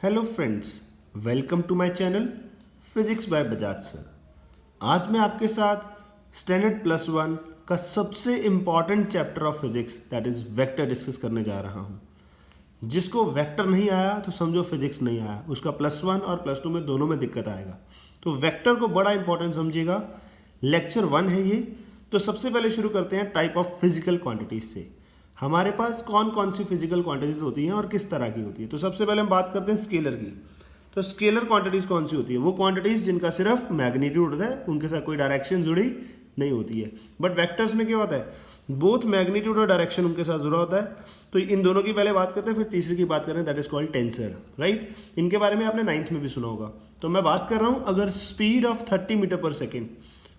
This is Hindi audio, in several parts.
Hello friends, welcome to my channel physics by Bajaj sir. आज मैं आपके साथ स्टैंडर्ड प्लस वन का सबसे important chapter of physics that is vector discuss करने जा रहा हूँ। जिसको वेक्टर नहीं आया तो समझो फिजिक्स नहीं आया, उसका प्लस वन और प्लस टू में दोनों में दिक्कत आएगा। तो वेक्टर को बड़ा इंपॉर्टेंट समझिएगा। लेक्चर वन है ये। तो सबसे पहले शुरू करते हैं टाइप ऑफ फिजिकल क्वांटिटीज से। हमारे पास कौन कौन सी फिजिकल क्वांटिटीज होती हैं और किस तरह की होती है। तो सबसे पहले हम बात करते हैं स्केलर की। तो स्केलर क्वांटिटीज कौन सी होती है? वो क्वांटिटीज जिनका सिर्फ मैग्नीट्यूड होता है, उनके साथ कोई डायरेक्शन जुड़ी नहीं होती है। बट वेक्टर्स में क्या होता है, बोथ मैग्नीट्यूड और डायरेक्शन उनके साथ जुड़ा होता है। तो इन दोनों की पहले बात करते हैं, फिर तीसरी की बात करें, that is called tensor, right. इनके बारे में आपने 9th में भी सुना होगा। तो मैं बात कर रहा हूँ अगर speed of 30 metre per second,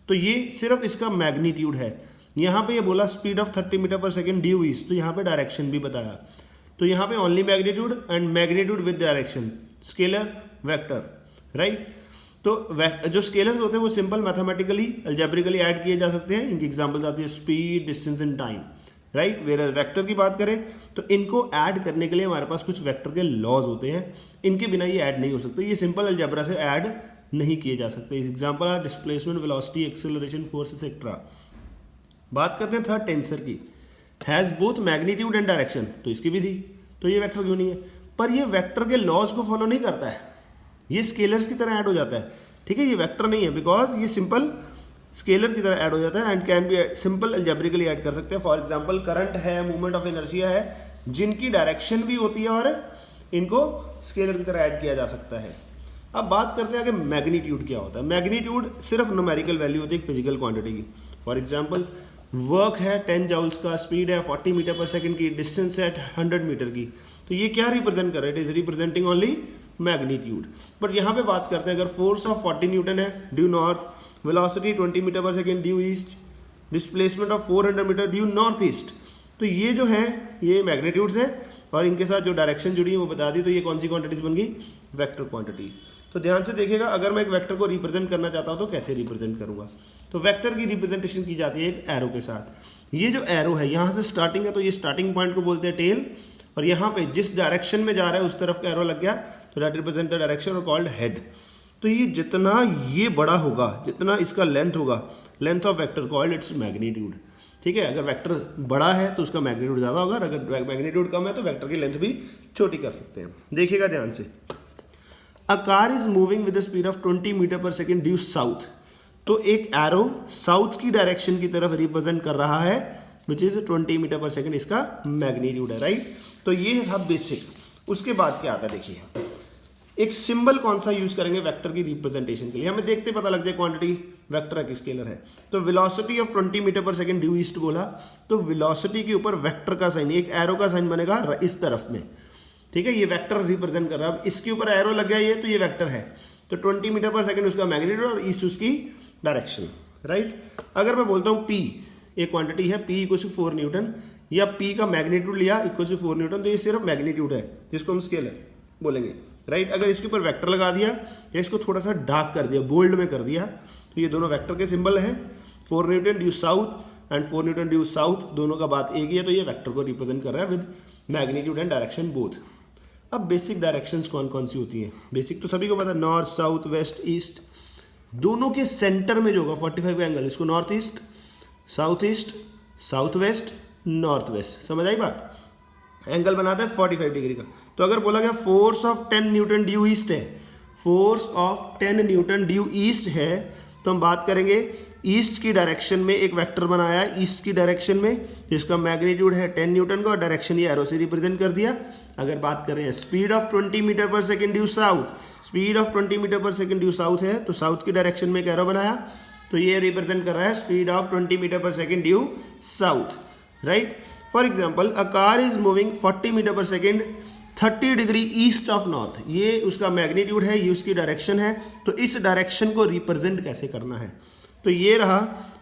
तो ये सिर्फ इसका मैग्नीट्यूड है। यहाँ पे ये बोला speed of 30 metre per second due east, तो यहाँ पे डायरेक्शन भी बताया। तो यहाँ पे only magnitude and magnitude with direction, scalar vector, right. तो जो स्केलर्स होते हैं वो सिंपल मैथमेटिकली अलजेब्रिकली ऐड किए जा सकते हैं। इनकी एग्जांपल्स आती है speed, distance and time, right. Where vector की बात करें तो इनको ऐड करने के लिए हमारे पास कुछ वेक्टर के लॉज होते हैं, इनके बिना ये ऐड नहीं हो सकते। ये सिंपल अलजेब्रा से ऐड नहीं किए जा सकते। इस example are displacement, velocity, acceleration, force etcetera. बात करते हैं थर्ड टेंसर की। Has both magnitude and direction, तो इसकी भी थी, तो ये वेक्टर क्यों नहीं है? पर ये वेक्टर के लॉज को फॉलो नहीं करता है, ये स्केलर्स की तरह ऐड हो जाता है, ठीक है। ये वेक्टर नहीं है बिकॉज ये सिंपल स्केलर की तरह ऐड हो जाता है and can be simple algebraically add कर सकते हैं। फॉर एग्जांपल करंट है, मूवमेंट ऑफ इनर्शिया है, जिनकी डायरेक्शन भी होती है और इनको स्केलर की तरह ऐड किया जा सकता है। अब बात करते हैं कि मैग्नीट्यूड क्या होता है। मैग्नीट्यूड सिर्फ न्यूमेरिकल वैल्यू होती है फिजिकल क्वांटिटी की। फॉर एग्जांपल वर्क है 10 जाउल्स का, स्पीड है 40 मीटर पर सेकंड की, डिस्टेंस है 100 मीटर की। तो ये क्या रिप्रेजेंट कर रहा है? It is representing only magnitude. But यहाँ पे बात करते हैं अगर फोर्स ऑफ 40 न्यूटन है ड्यू नॉर्थ, वेलोसिटी 20 मीटर पर second due east, displacement of 400 metre due north east, तो ये जो है ये मैग्नीट्यूड्स हैं और इनके साथ जो डायरेक्शन जुड़ी है वो बता दी। तो ये कौन सी क्वांटिटीज बन गई? Vector quantities. तो ध्यान से देखिएगा, अगर मैं एक वेक्टर को रिप्रेजेंट करना चाहता हूँ तो कैसे रिप्रेजेंट करूंगा। तो वेक्टर की रिप्रेजेंटेशन की जाती है एक एरो के साथ। ये जो एरो है यहाँ से स्टार्टिंग है, तो ये स्टार्टिंग पॉइंट को बोलते हैं टेल, और यहाँ पे जिस डायरेक्शन में जा रहा है उस तरफ का एरो लग गया तो दैट रिप्रेजेंट द डायरेक्शन और कॉल्ड हेड। तो ये जितना ये बड़ा होगा, जितना इसका लेंथ होगा, length of vector called its magnitude, ठीक है। अगर वेक्टर बड़ा है तो उसका मैग्नीट्यूड ज़्यादा होगा, अगर मैग्नीट्यूड कम है तो वेक्टर की लेंथ भी छोटी कर सकते हैं। देखिएगा ध्यान से, a car is moving with the speed of 20 metre per second due south, तो एक एरो साउथ की डायरेक्शन की तरफ रिप्रेजेंट कर रहा है which is 20 metre per second, इसका मैग्नीट्यूड है, राइट। तो ये था बेसिक। उसके बाद क्या आता है, देखिए एक सिंबल कौन सा यूज करेंगे वेक्टर की रिप्रेजेंटेशन के लिए, हमें देखते पता लग जाए क्वांटिटी वेक्टर है कि स्केलर है। तो velocity of 20 metre per second due east बोला, तो वेलोसिटी के ऊपर वेक्टर का साइन, एक एरो का साइन बनेगा इस तरफ में, ठीक है। ये वेक्टर रिप्रेजेंट कर रहा है। अब इसके ऊपर एरो लग गया ये, तो ये वेक्टर है। तो 20 मीटर पर सेकेंड उसका मैग्नीट्यूड और ईस्ट उसकी डायरेक्शन, राइट। अगर मैं बोलता हूँ P एक क्वांटिटी है, P इक्वल टू 4 न्यूटन, या P का मैग्नीट्यूड लिया इक्वल टू 4 न्यूटन, तो ये सिर्फ मैग्नीट्यूड है जिसको हम स्केलर बोलेंगे, राइट। अगर इसके ऊपर वेक्टर लगा दिया या इसको थोड़ा सा डार्क कर दिया, बोल्ड में कर दिया, तो ये दोनों वेक्टर के सिंबल हैं। 4 Newton due south and 4 Newton due south, दोनों का बात एक ही है, तो ये वेक्टर को रिप्रेजेंट कर रहा है with magnitude and direction both. अब बेसिक डायरेक्शंस कौन कौन सी होती हैं? बेसिक तो सभी को पता है, नॉर्थ, साउथ, वेस्ट, ईस्ट। दोनों के सेंटर में जो होगा 45 का एंगल, इसको north east, south west, north west, समझ आई बात। एंगल बनाता है 45 डिग्री का। तो अगर बोला गया force of 10 newton due east है, force of 10 newton due east है, तो हम बात करेंगे ईस्ट की डायरेक्शन में एक वेक्टर बनाया ईस्ट की डायरेक्शन में, जिसका मैग्नीट्यूड है 10 न्यूटन का और डायरेक्शन ये एरो से रिप्रेजेंट कर दिया। अगर बात करें speed of 20 metre per second due south, speed of 20 metre per second due south है, तो साउथ की डायरेक्शन में एक एरो बनाया, तो ये रिप्रेजेंट कर रहा है speed of 20 metre per second due south, right. For example a car is moving 40 metre per second 30 degree east of north, ये उसका मैग्नीट्यूड है, ये उसकी डायरेक्शन है। तो इस डायरेक्शन को रिप्रेजेंट कैसे करना है? तो ये रहा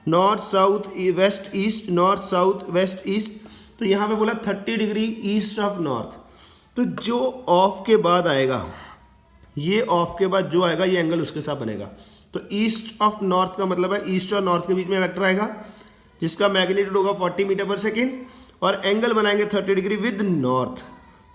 north south west east, north south west east. तो यहाँ पे बोला 30 डिग्री ईस्ट ऑफ नॉर्थ, तो जो ऑफ के बाद आएगा, ये ऑफ के बाद जो आएगा ये एंगल उसके साथ बनेगा। तो ईस्ट ऑफ नॉर्थ का मतलब है ईस्ट और नॉर्थ के बीच में वेक्टर आएगा जिसका मैग्नीट्यूड होगा 40 मीटर पर सेकेंड, और एंगल बनाएंगे 30 degree with north.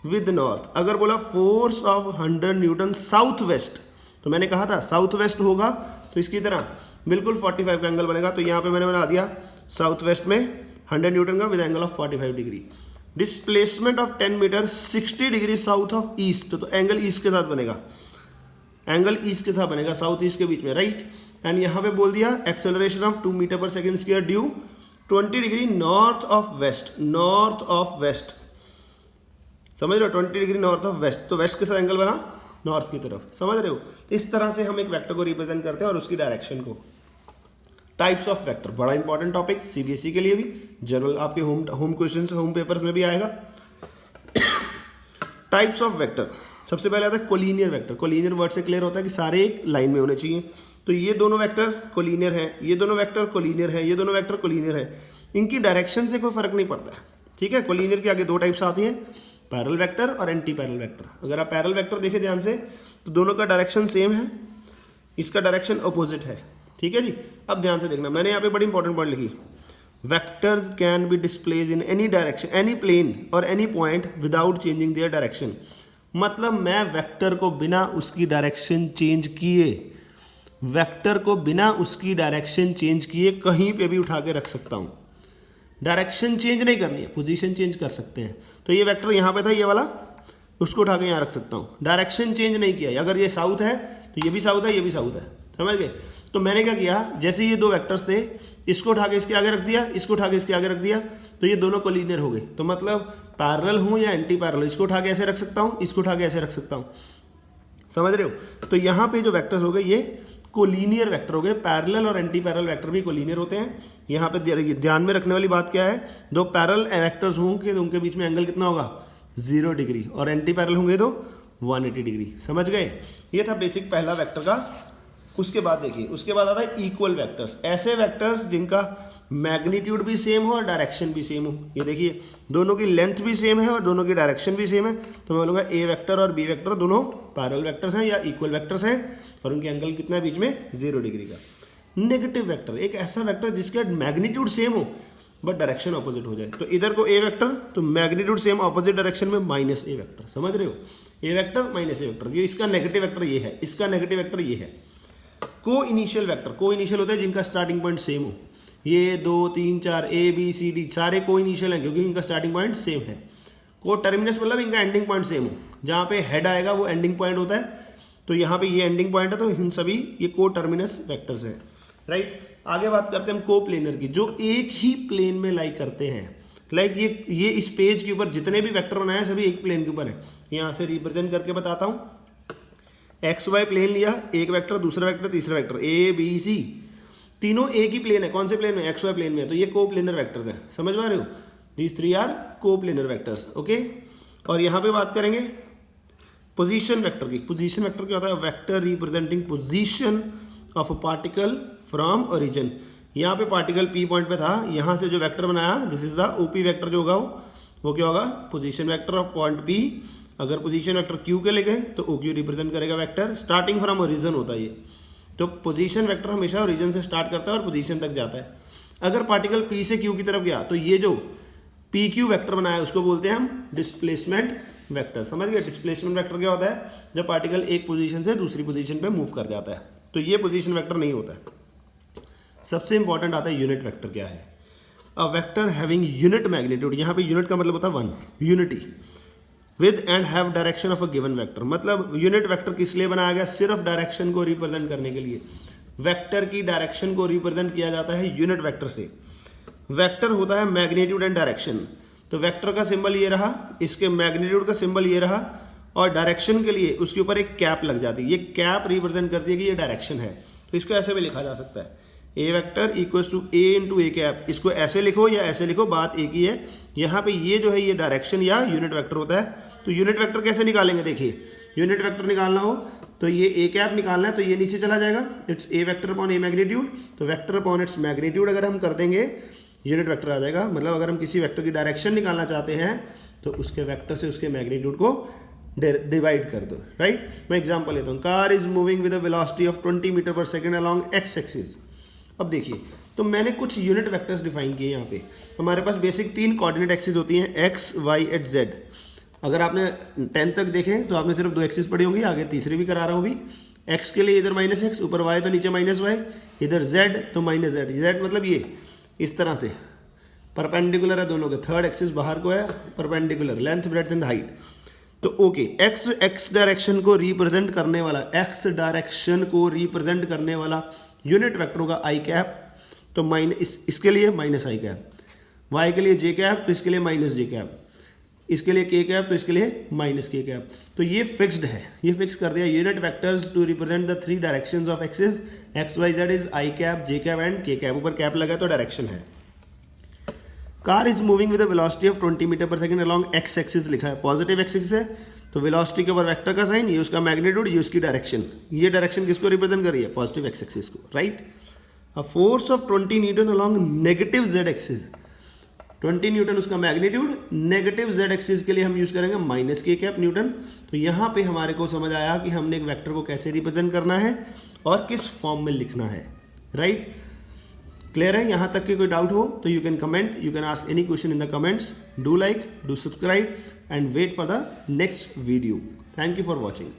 With north. अगर बोला force of 100 Newton south west, तो मैंने कहा था साउथ वेस्ट होगा तो इसकी तरह बिल्कुल 45 का एंगल बनेगा। तो यहाँ पे मैंने बना दिया साउथ वेस्ट में 100 न्यूटन का with angle of 45 degree. Displacement of 10 metre 60 degree south of east, तो एंगल ईस्ट के साथ बनेगा, एंगल ईस्ट के साथ बनेगा, साउथ ईस्ट के बीच में, राइट। एंड यहाँ पे बोल दिया acceleration of 2 metre per second square due 20 degree north of west, north of west, समझ रहे हो, 20 डिग्री नॉर्थ ऑफ वेस्ट, तो वेस्ट के साथ एंगल बना नॉर्थ की तरफ, समझ रहे हो। इस तरह से हम एक वेक्टर को रिप्रेजेंट करते हैं और उसकी डायरेक्शन को। टाइप्स ऑफ वेक्टर, बड़ा इंपॉर्टेंट टॉपिक सीबीएसई के लिए भी, जनरल आपके होम क्वेश्चंस होम पेपर्स में भी आएगा। टाइप्स ऑफ वेक्टर, सबसे पहले आता है कोलिनियर वेक्टर। कोलिनियर वर्ड से क्लियर होता है कि सारे एक लाइन में होने चाहिए। तो ये दोनों वेक्टर्स कोलिनियर हैं, ये दोनों वेक्टर कोलिनियर है, ये दोनों वेक्टर कोलिनियर है, इनकी डायरेक्शन से कोई फर्क नहीं पड़ता है, ठीक है। कोलिनियर के आगे दो टाइप्स आती हैं, पैरेलल वेक्टर और एंटी पैरेलल वेक्टर। अगर आप पैरेलल वेक्टर देखें ध्यान से तो दोनों का डायरेक्शन सेम है, इसका डायरेक्शन अपोजिट है, ठीक है जी। अब ध्यान से देखना, मैंने यहाँ पे बड़ी इंपॉर्टेंट पॉइंट लिखी, vectors can be displaced in any direction, any plane और any point without changing their direction. मतलब मैं वेक्टर को बिना उसकी डायरेक्शन चेंज किए, वेक्टर को बिना उसकी डायरेक्शन चेंज किए कहीं पे भी उठा के रख सकता हूँ। डायरेक्शन चेंज नहीं करनी है, पोजीशन चेंज कर सकते हैं। तो ये वेक्टर यहाँ पे था, ये वाला, उसको उठा के यहाँ रख सकता हूँ, डायरेक्शन चेंज नहीं किया। अगर ये साउथ है तो ये भी साउथ है, ये भी साउथ है, समझ गए। तो मैंने क्या किया, जैसे ये दो वेक्टर्स थे, इसको उठा के इसके आगे रख दिया, इसको उठा के इसके आगे रख दिया, तो ये दोनों कोलिनियर हो गए। तो मतलब पैरेलल हूँ या एंटी पैरेलल, इसको उठा के ऐसे रख सकता हूँ, इसको उठा के ऐसे रख सकता हूँ, समझ रहे हो। तो यहाँ पे जो वेक्टर्स हो गए ये कोलिनियर वेक्टर हो गए। पैरेलल और एंटी पैरेलल वेक्टर भी कोलिनियर होते हैं। यहाँ पे ध्यान में रखने वाली बात क्या है, दो पैरेलल वेक्टर्स होंगे तो उनके बीच में एंगल कितना होगा, 0 डिग्री, और एंटी पैरेलल होंगे तो 180 डिग्री, समझ गए। ये था बेसिक पहला वेक्टर का। उसके बाद देखिए, उसके बाद आता है इक्वल वेक्टर्स, ऐसे वेक्टर्स जिनका मैग्नीट्यूड भी सेम हो और डायरेक्शन भी सेम हो। ये देखिए, दोनों की लेंथ भी सेम है और दोनों की डायरेक्शन भी सेम है, तो मैं बोलूँगा ए वेक्टर और बी वेक्टर दोनों पैरेलल वेक्टर्स हैं या इक्वल वेक्टर्स हैं, और उनके एंगल कितना है बीच में, 0 डिग्री का। नेगेटिव वेक्टर, एक ऐसा वेक्टर जिसका मैग्नीट्यूड सेम हो बट डायरेक्शन ऑपोजिट हो जाए। तो इधर को ए वेक्टर, तो मैग्नीट्यूड सेम, ऑपोजिट डायरेक्शन में माइनस ए वेक्टर, समझ रहे हो, ए वेक्टर माइनस ए वेक्टर। ये इसका नेगेटिव वेक्टर ये है, इसका नेगेटिव वेक्टर ये है। को इनिशियल वेक्टर, को इनिशियल होता है जिनका स्टार्टिंग पॉइंट सेम हो, ये 2 3 4 ए बी सी डी सारे को इनिशियल हैं क्योंकि इनका स्टार्टिंग पॉइंट सेम है। को टर्मिनस मतलब इनका एंडिंग पॉइंट सेम हो, जहाँ पे हेड आएगा वो एंडिंग पॉइंट होता है, तो यहाँ पे ये एंडिंग पॉइंट है, तो इन सभी ये को टर्मिनस वेक्टर्स हैं, राइट। आगे बात करते हैं हम को प्लेनर की, जो एक ही प्लेन में लाई करते हैं। लाइक ये इस पेज के ऊपर जितने भी वेक्टर बनाए हैं सभी एक प्लेन के ऊपर है। यहाँ से रिप्रेजेंट करके बताता हूँ, एक्स वाई प्लेन लिया, एक वेक्टर, दूसरा वेक्टर, तीसरा वेक्टर, ए बी सी, तीनों एक ही प्लेन है। कौन से प्लेन में, एक्स वाई प्लेन में, तो ये को प्लेनर वेक्टर्स हैं, समझ पा रहे हो। दीज 3 आर को प्लेनर वेक्टर्स, ओके। और यहाँ पे बात करेंगे पोजीशन वेक्टर की। पोजीशन वेक्टर क्या होता है, vector representing position of a particle from origin. यहाँ पे पार्टिकल पी पॉइंट पे था, यहाँ से जो वेक्टर बनाया, this is the OP vector जो होगा वो क्या होगा, position vector of point P. अगर पोजीशन वेक्टर क्यू के ले गए तो ओ क्यू रिप्रेजेंट करेगा वेक्टर, स्टार्टिंग फ्रॉम ओरिजिन होता है ये। तो पोजीशन वेक्टर हमेशा ओरिजिन से स्टार्ट करता है और पोजीशन तक जाता है। अगर पार्टिकल पी से क्यू की तरफ गया तो ये जो पी क्यू वेक्टर बनाया उसको बोलते हैं हम डिस्प्लेसमेंट वेक्टर, समझ गए। डिस्प्लेसमेंट वेक्टर क्या होता है, जब पार्टिकल एक पोजीशन से दूसरी पोजीशन पे मूव कर जाता है, तो ये पोजीशन वेक्टर नहीं होता है। सबसे इंपॉर्टेंट आता है यूनिट वेक्टर क्या है, a vector having unit magnitude. यहाँ पे यूनिट का मतलब होता है 1, unity, with and have direction of a given vector. मतलब यूनिट वेक्टर किस लिए बनाया गया, सिर्फ डायरेक्शन को रिप्रेजेंट करने के लिए। वेक्टर की डायरेक्शन को रिप्रेजेंट किया जाता है यूनिट वेक्टर से। वेक्टर होता है मैग्नीट्यूड एंड डायरेक्शन, तो वेक्टर का सिंबल ये रहा, इसके मैग्नीट्यूड का सिंबल ये रहा, और डायरेक्शन के लिए उसके ऊपर एक कैप लग जाती है। ये कैप रिप्रेजेंट करती है कि ये डायरेक्शन है, तो इसको ऐसे भी लिखा जा सकता है, A vector equals to A into A cap. इसको ऐसे लिखो या ऐसे लिखो, बात एक ही है। यहाँ पे ये जो है ये डायरेक्शन या यूनिट वेक्टर होता है। तो यूनिट वेक्टर कैसे निकालेंगे, देखिए, यूनिट वेक्टर निकालना हो तो ये ए कैप निकालना है, तो ये नीचे चला जाएगा, it's a vector upon A magnitude, तो वेक्टर अपॉन इट्स मैग्नीट्यूड अगर हम कर देंगे यूनिट वेक्टर आ जाएगा। मतलब अगर हम किसी वेक्टर की डायरेक्शन निकालना चाहते हैं तो उसके वेक्टर से उसके मैग्नीट्यूड को डिवाइड कर दो, राइट। मैं एग्जांपल लेता हूँ, car is moving with a velocity of 20 metre पर सेकंड अलोंग एक्स एक्सिस। अब देखिए, तो मैंने कुछ यूनिट वेक्टर्स डिफाइन किए। यहाँ पे हमारे पास बेसिक 3 कोऑर्डिनेट एक्सिस होती हैं, एक्स वाई एट जेड। अगर आपने 10 तक देखें तो आपने सिर्फ 2 एक्सिस पढ़ी होंगी, आगे तीसरी भी करा रहा हूँ अभी। एक्स के लिए इधर माइनस एक्स, ऊपर वाई तो नीचे माइनस वाई, इधर जेड तो माइनस जेड। जेड मतलब ये इस तरह से परपेंडिकुलर है दोनों के, थर्ड एक्सिस बाहर को है, perpendicular, length breadth and height. तो ओके, एक्स डायरेक्शन को रिप्रेजेंट करने वाला, एक्स डायरेक्शन को रिप्रेजेंट करने वाला यूनिट वेक्टर होगा आई कैप, तो माइनस इसके लिए माइनस आई कैप, वाई के लिए जे कैप तो इसके लिए माइनस जे कैप, इसके लिए के कैप तो इसके लिए माइनस के कैप। तो ये फिक्स्ड है, ये फिक्स कर दिया। Unit vectors to represent the 3 directions of axis x y z is i cap, j cap and k cap. ऊपर कैप लगा तो डायरेक्शन है। Car is moving with velocity of 20 metre पर सेकंड अलोंग एक्स एक्सिस लिखा है, पॉजिटिव एक्सिस है तो वेलोसिटी के ऊपर वेक्टर का साइन, ये उसका मैग्नीट्यूड, ये उसकी डायरेक्शन। ये डायरेक्शन किसको रिप्रेजेंट कर रही है? पॉजिटिव एक्स एक्सिस को, right. A force of 20 Newton along negative Z axis, 20 Newton उसका मैग्नीट्यूड, नेगेटिव जेड एक्सिस के लिए हम यूज करेंगे माइनस के कैप न्यूटन। तो यहाँ पे हमारे को समझ आया कि हमने एक वेक्टर को कैसे रिप्रेजेंट करना है और किस फॉर्म में लिखना है, राइट। क्लियर है? यहाँ तक के कोई डाउट हो तो you can comment, you can ask any question in the comments. Do like, do subscribe and wait for the next video. Thank you for watching.